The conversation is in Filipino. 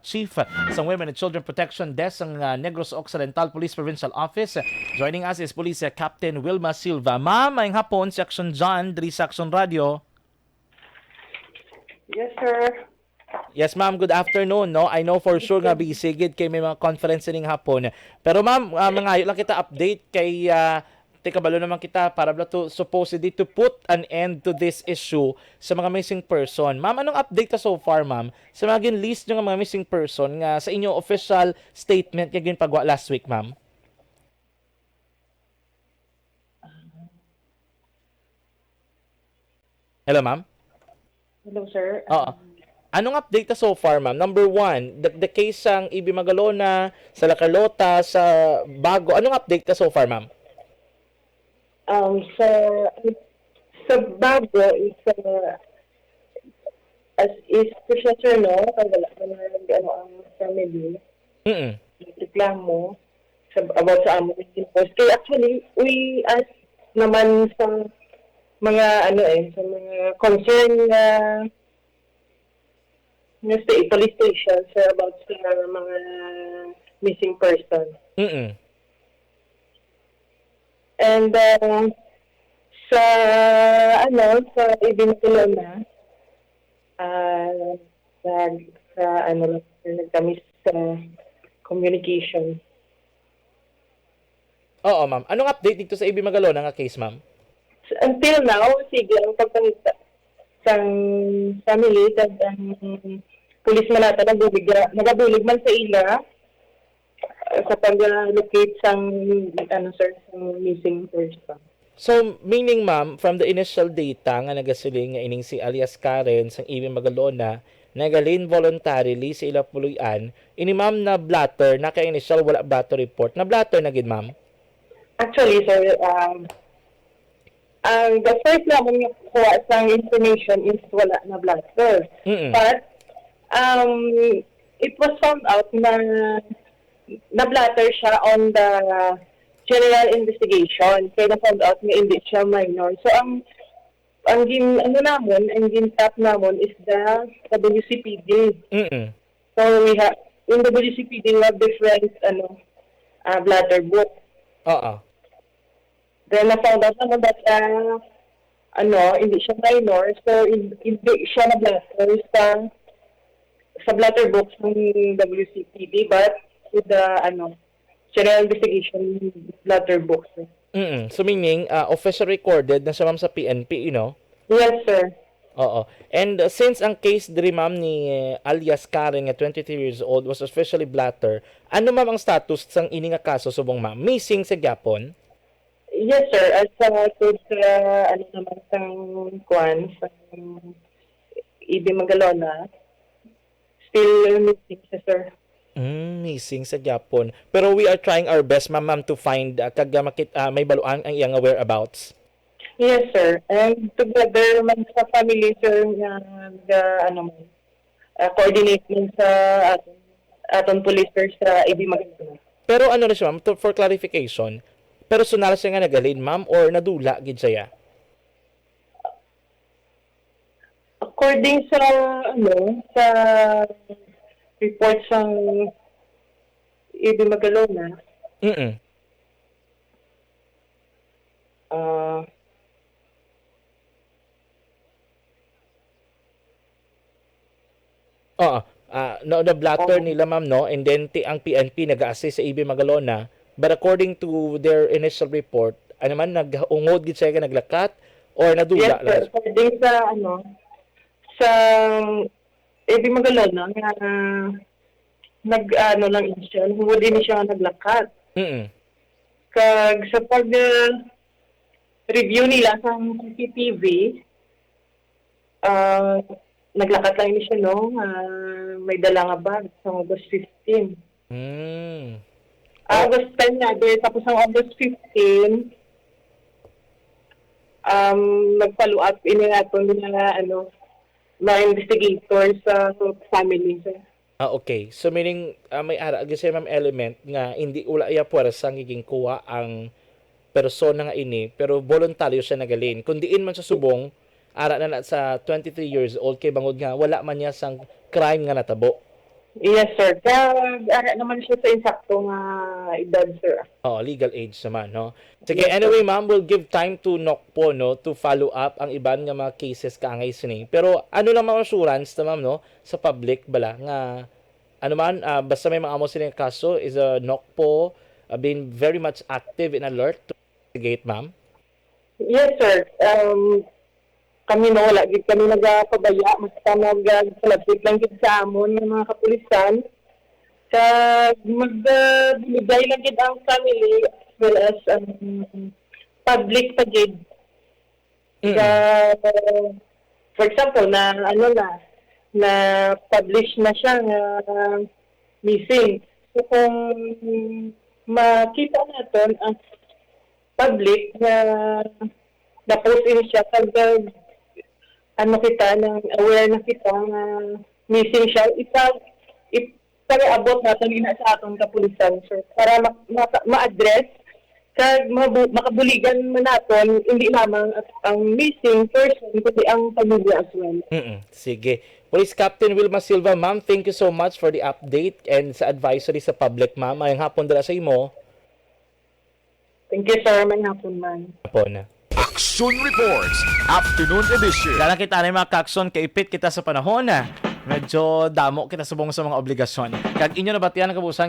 Chief sa Women and Children Protection Desk ng Negros Occidental Police Provincial Office. Joining us is Police Captain Wilma Silva. Ma'am, ngayong hapon si Action John, diri sa Action Radio. Yes, sir. Yes, ma'am. Good afternoon. No, I know for sure nga busy gid kay may mga conference ning hapon. Pero ma'am, mangayo lang kita update kay kabalo naman kita para to supposedly to put an end to this issue sa mga missing person. Ma'am, anong update ta so far, ma'am? Sa mga list ng mga missing person nga sa inyong official statement kay ginpagwa last week, ma'am? Hello, ma'am? Hello, sir. Oo. Anong update ta so far, ma'am? Number one, the case sang Ibi Magalona, sa La Carlota, sa Bago. Anong update ta so far, ma'am? Um, sa, sa bago is, as is siya, sir, no? Kaya wala ka na ang family. Mm. Reklamo about sa among post. Kaya actually, we ask naman sa mga, sa mga concern na state police station, sir, about sa mga missing person. Mm. And sa sa Ibinkulona, nagtamis sa communication. Oo, ma'am. Anong update dito sa Ibi Magalona nga case, ma'am? Until now, sige, ang pagpangita sa family, ang pulis man natin, nagabulig man sa ila, sa pag-locate sang sir, sang missing person. So, meaning, ma'am, from the initial data nga nagasiling nga ining si alias Karen sang Ibi Magalona, nagalin voluntarily sa ila puluyan, ini ma'am na blatter, naka-initial wala blatter report, na blatter na gid, ma'am? Actually, sir, the first naman yung kuha sang information is wala na blatter. Mm. But, it was found out na na-blatter siya on the general investigation. Kaya na-found out na hindi siya minor. So, ang tap namon is the WCPD. Mm. So, in the WCPD, we have different, blatter book. Oo. Then, na-found out naman that, hindi siya minor. So, hindi siya na-blatter sa blatter book ng WCPD, but with the general investigation blatter book. Mm. So meaning official recorded na siya, ma'am, sa PNP, you know? Yes, sir. Oo. And since ang case diri, ma'am, ni alias Karen nga 23 years old was officially blatter, ano, ma'am, ang status sang ini nga kaso subong, ma'am? Missing sa gyapon? Yes, sir. At sa naman sang kwan sa Ibi Magalona, still missing siya, sir. Missing sa Japon. Pero we are trying our best, ma'am, to find may baluan ang iyang whereabouts. Yes, sir. And together man sa family, sir, coordinate man sa aton police, sir, sa Ibi Magalona. Pero ano na siya, ma'am, for clarification, personal siya nga nagalin, ma'am, or nadula gid siya? According sa sa report sa Ibi Magalona, Mm. Oo. The blatter nila, ma'am, no? And then ang PNP nag-assist sa Ibi Magalona. But according to their initial report, ano man, nag-ungod gid siya, naglakat, or nadula yes, sir. According sa sa Ibi Magalona, nga lang siya, hindi ni siya naglakat. Mm. Kag sa review nila sa CCTV, naglakat lang ni siya, no? May dala nga bag sa August 15. August 10 nga, tapos ang August 15, nag-follow up, inaton nila, mga investigator sa family, sir. Okay. So meaning may ara gyud siya, ma'am, element nga hindi ula iya puwersa giging kuha ang persona nga ini, pero voluntaryo siya nagalin. Kun diin man sa subong ara na sa 23 years old kay bangod nga wala man niya sang crime nga natabo. Yes, sir. Kaya naman siya sa insaktong edad, sir. Oh, legal age naman, no? Sige, anyway, ma'am, we'll give time to NOCPO, no, to follow up ang iban nga mga cases kaangay sini. Pero ano lang mga assurance na, ma'am, no, sa public bala nga ano man, basta may mga amo sila nga kaso is a NOCPO been very much active and alert to investigate, ma'am. Yes, sir. Kami no, wala gid kami nagpabaya, basta nagsalapit lang gid sa amon ng mga kapulisan. Magbigay lang gid ang family as well as public pa gid. For example, na publish na siya nga missing. So kung makita natin ang public na na-post in siya pag kita nang aware na kita na missing siya, ipag-abot natin ina sa atong kapulisan, sir, para ma-address kag makabuligan man naton hindi lamang ang missing person kundi ang pamilya as well. Sige. Police Captain Wilma Silva, ma'am, thank you so much for the update and sa advisory sa public, ma'am. Ayong hapon dala sa imo. Thank you, sir. May hapon man. Hapon na. Action Reports, Afternoon Edition. Kailan kita na mga kakson, kaipit kita sa panahon na medyo damo kita subong sa mga obligasyon. Kag inyo nabatian ang kabusan